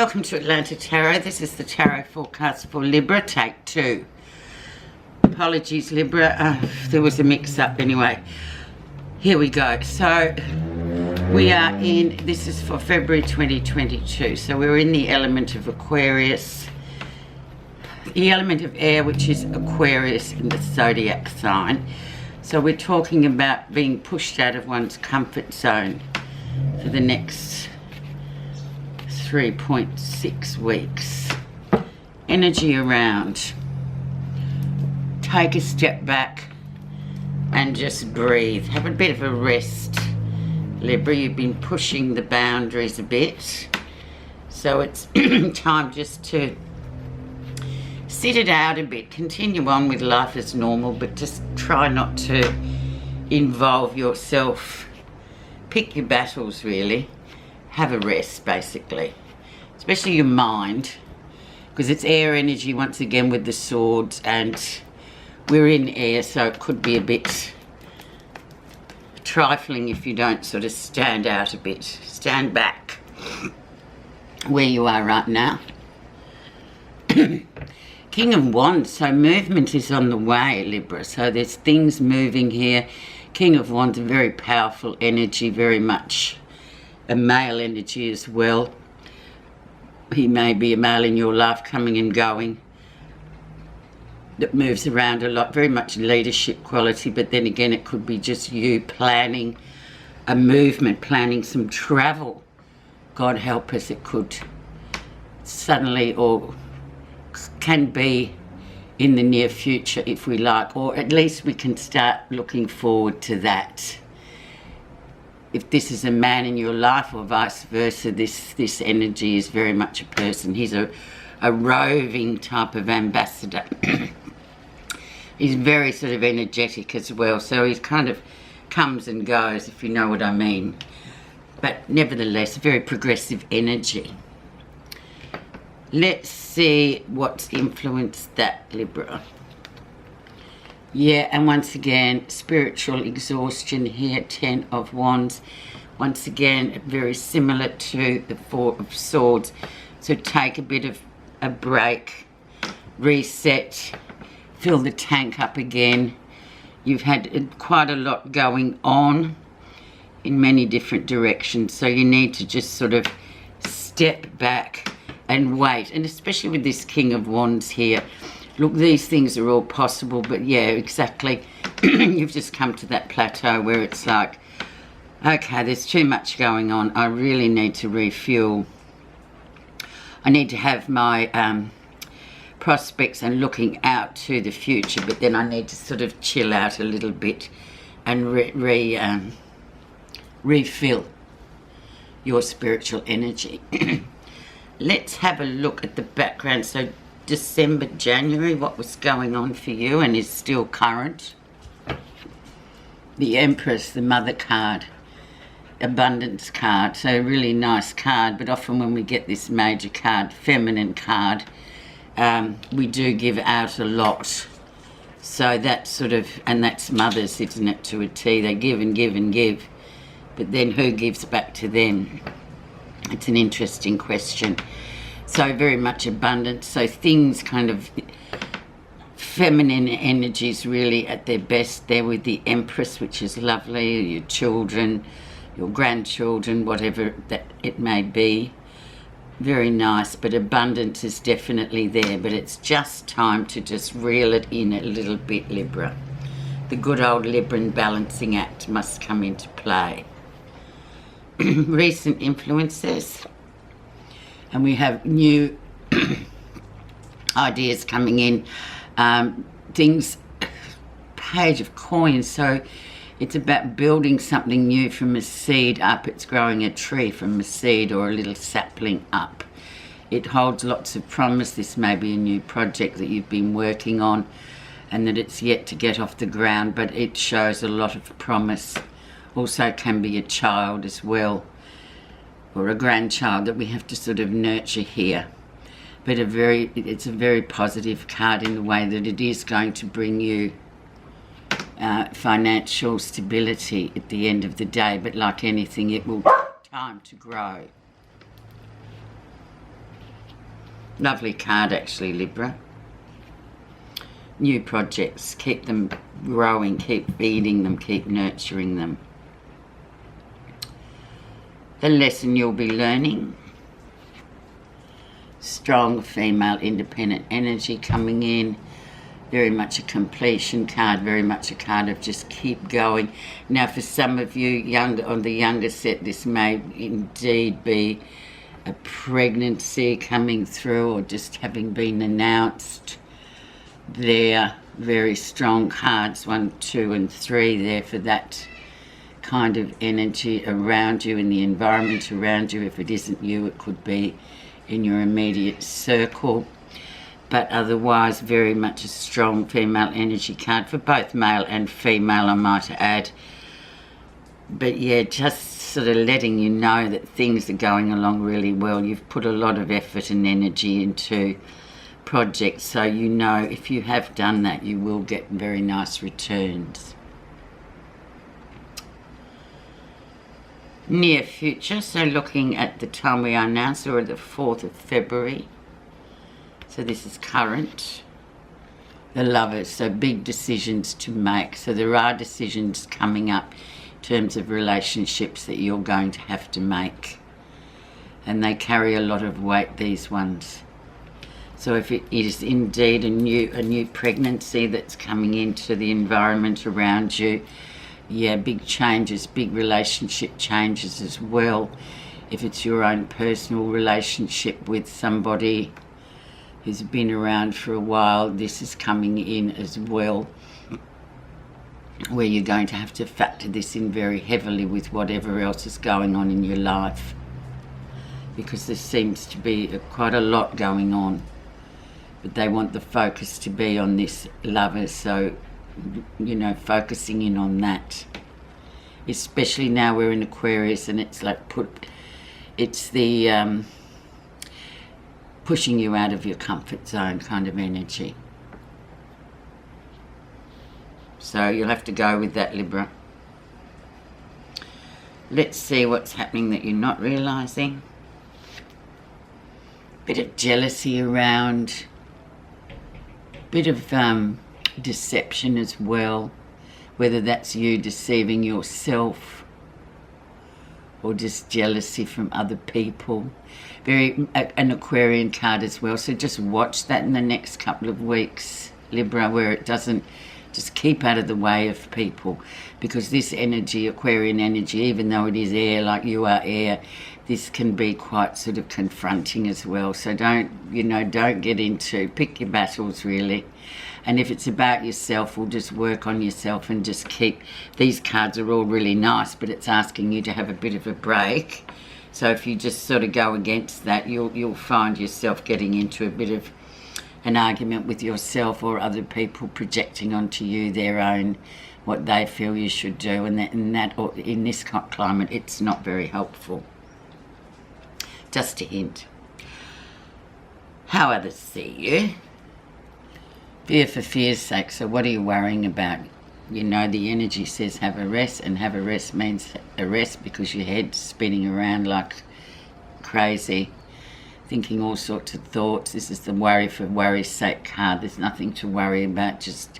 Welcome to Untitled Tarot. This is the tarot forecast for Libra, take 2. Apologies, Libra. There was a mix-up anyway. Here we go. So we are in, this is for February 2022. So we're in the element of Aquarius. The element of air, which is Aquarius in the zodiac sign. So we're talking about being pushed out of one's comfort zone for the next 3.6 weeks. Energy around. Take a step back and just breathe. Have a bit of a rest. Libra, you've been pushing the boundaries a bit. So it's time just to sit it out a bit. Continue on with life as normal, but just try not to involve yourself. Pick your battles, really. Have a rest, basically. Especially your mind, because it's air energy once again with the swords, and we're in air, so it could be a bit trifling if you don't sort of stand out a bit. Stand back where you are right now. King of Wands, so movement is on the way, Libra. So there's things moving here. King of Wands, a very powerful energy, very much a male energy as well. He may be a male in your life coming and going that moves around a lot, very much leadership quality, but then again it could be just you planning a movement, planning some travel. God help us, it could suddenly or can be in the near future if we like, or at least we can start looking forward to that. If this is a man in your life or vice versa, this energy is very much a person. He's a roving type of ambassador. He's very sort of energetic as well, so he kind of comes and goes, if you know what I mean. But nevertheless, very progressive energy. Let's see what's influenced that, Libra. Yeah, and once again, spiritual exhaustion here, 10 of Wands. Once again, very similar to the 4 of Swords. So take a bit of a break, reset, fill the tank up again. You've had quite a lot going on in many different directions, so you need to just sort of step back and wait. And especially with this King of Wands here, look, these things are all possible, but yeah, exactly. You've just come to that plateau where it's like, okay, there's too much going on. I really need to refuel. I need to have my prospects and looking out to the future, but then I need to sort of chill out a little bit and refill your spiritual energy. Let's have a look at the background. So December, January, what was going on for you and is still current. The Empress, the Mother card, Abundance card, so a really nice card, but often when we get this major card, feminine card, we do give out a lot. So that's sort of, and that's mothers, isn't it, to a T. They give and give and give, but then who gives back to them? It's an interesting question. So very much abundance. So things kind of, feminine energies really at their best there with the Empress, which is lovely. Your children, your grandchildren, whatever that it may be. Very nice, but abundance is definitely there. But it's just time to just reel it in a little bit, Libra. The good old Libran balancing act must come into play. Recent influences. And we have new ideas coming in. Things, Page of Coins. So it's about building something new from a seed up. It's growing a tree from a seed or a little sapling up. It holds lots of promise. This may be a new project that you've been working on and that it's yet to get off the ground, but it shows a lot of promise. Also can be a child as well, or a grandchild that we have to sort of nurture here. But it's a very positive card in the way that it is going to bring you financial stability at the end of the day. But like anything, it will take time to grow. Lovely card actually, Libra. New projects, keep them growing, keep feeding them, keep nurturing them. The lesson you'll be learning. Strong female independent energy coming in. Very much a completion card, very much a card of just keep going. Now for some of you younger, on the younger set, this may indeed be a pregnancy coming through or just having been announced. They're very strong cards, 1, 2 and 3 there for that kind of energy around you, in the environment around you. If it isn't you, it could be in your immediate circle. But otherwise, very much a strong female energy card for both male and female, I might add. But yeah, just sort of letting you know that things are going along really well. You've put a lot of effort and energy into projects, so you know if you have done that, you will get very nice returns. Near future, so looking at the time we are now, so we're at the 4th of February. So this is current. The Lovers, so big decisions to make. So there are decisions coming up in terms of relationships that you're going to have to make. And they carry a lot of weight, these ones. So if it is indeed a new pregnancy that's coming into the environment around you, yeah, big changes, big relationship changes as well. If it's your own personal relationship with somebody who's been around for a while, this is coming in as well, where you're going to have to factor this in very heavily with whatever else is going on in your life, because there seems to be quite a lot going on, but they want the focus to be on this Lover, so you know, focusing in on that, especially now we're in Aquarius, and it's like it's the pushing you out of your comfort zone kind of energy. So you'll have to go with that, Libra. Let's see what's happening that you're not realizing. Bit of jealousy around, bit of deception as well, whether that's you deceiving yourself or just jealousy from other people. Very an Aquarian card as well, so just watch that in the next couple of weeks, Libra, where it doesn't, just keep out of the way of people, because this energy, Aquarian energy, even though it is air, like you are air, this can be quite sort of confronting as well. So don't get into, pick your battles really. And if it's about yourself, we'll just work on yourself and just keep, these cards are all really nice, but it's asking you to have a bit of a break. So if you just sort of go against that, you'll find yourself getting into a bit of an argument with yourself or other people projecting onto you their own, what they feel you should do. And in this climate, it's not very helpful. Just a hint. How others see you. Fear for fear's sake. So what are you worrying about? You know, the energy says have a rest, and have a rest means a rest because your head's spinning around like crazy, thinking all sorts of thoughts. This is the worry for worry's sake card. There's nothing to worry about. Just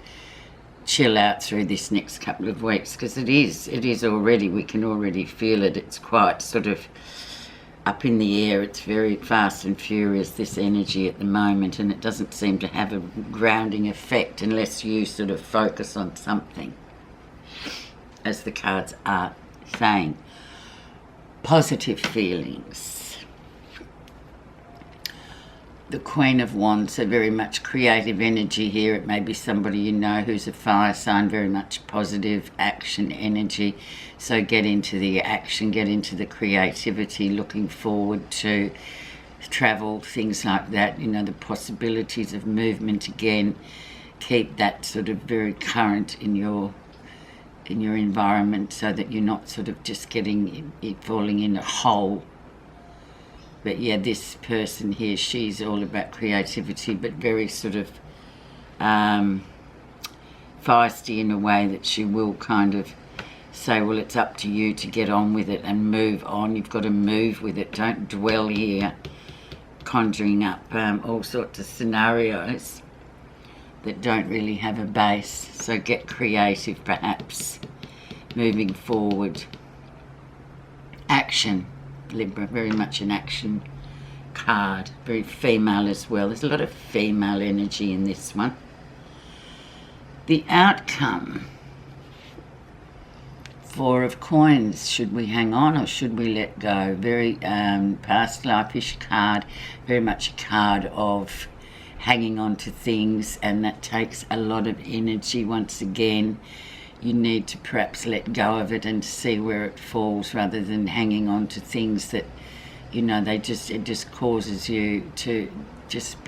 chill out through this next couple of weeks, because it is already, we can already feel it. It's quite sort of up in the air. It's very fast and furious, this energy at the moment, and it doesn't seem to have a grounding effect unless you sort of focus on something, as the cards are saying. Positive feelings. The Queen of Wands, so very much creative energy here. It may be somebody you know who's a fire sign, very much positive action energy. So get into the action, get into the creativity, looking forward to travel, things like that. You know, the possibilities of movement again. Keep that sort of very current in your environment, so that you're not sort of just falling in a hole. But yeah, this person here, she's all about creativity, but very sort of feisty in a way that she will kind of say, well, it's up to you to get on with it and move on. You've got to move with it. Don't dwell here conjuring up all sorts of scenarios that don't really have a base. So get creative, perhaps, moving forward. Action, Libra, very much an action card. Very female as well. There's a lot of female energy in this one. The outcome. Four of Coins. Should we hang on or should we let go? Very past life-ish card. Very much a card of hanging on to things, and that takes a lot of energy. Once again, you need to perhaps let go of it and see where it falls, rather than hanging on to things that, you know, it just causes you to just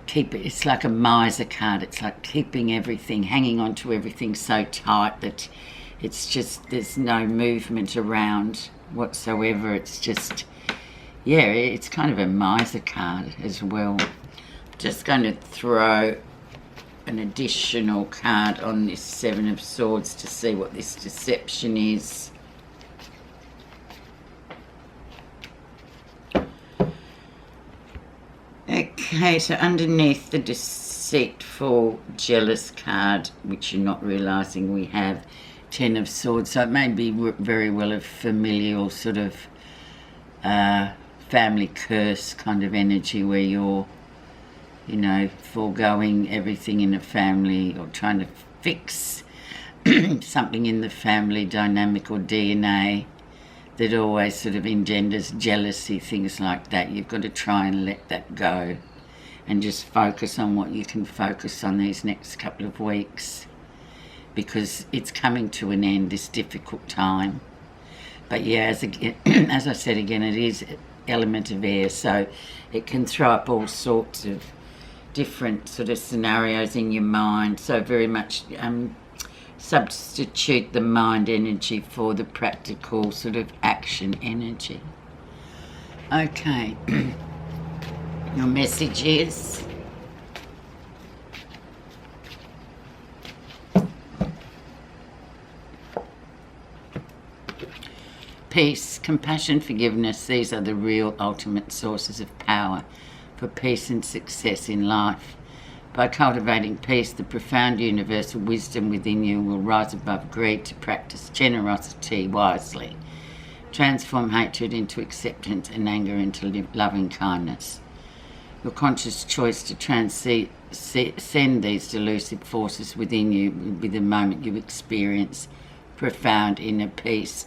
keep it. It's like a miser card. It's like keeping everything, hanging on to everything so tight that it's just, there's no movement around whatsoever. It's just, yeah, it's kind of a miser card as well. Just going to throw an additional card on this Seven of Swords to see what this deception is. Okay, so underneath the deceitful, jealous card, which you're not realising, we have Ten of Swords. So it may be very well a familial sort of family curse kind of energy, where you're, you know, foregoing everything in a family, or trying to fix something in the family dynamic or DNA that always sort of engenders jealousy, things like that. You've got to try and let that go and just focus on what you can focus on these next couple of weeks, because it's coming to an end, this difficult time. But yeah, as I said again, it is element of air, so it can throw up all sorts of different sort of scenarios in your mind. So very much substitute the mind energy for the practical sort of action energy. Okay. Your message is peace, compassion, forgiveness. These are the real ultimate sources of power for peace and success in life. By cultivating peace, the profound universal wisdom within you will rise above greed to practice generosity wisely. Transform hatred into acceptance and anger into loving kindness. Your conscious choice to transcend these delusive forces within you will be the moment you experience profound inner peace.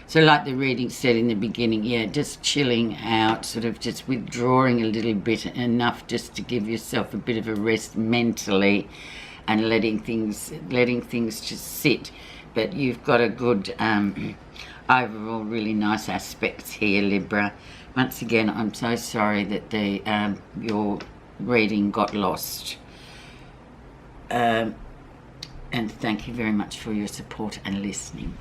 So like the reading said in the beginning, yeah, just chilling out, sort of just withdrawing a little bit, enough just to give yourself a bit of a rest mentally, and letting things just sit. But you've got a good overall really nice aspects here, Libra. Once again, I'm so sorry that your reading got lost. And thank you very much for your support and listening.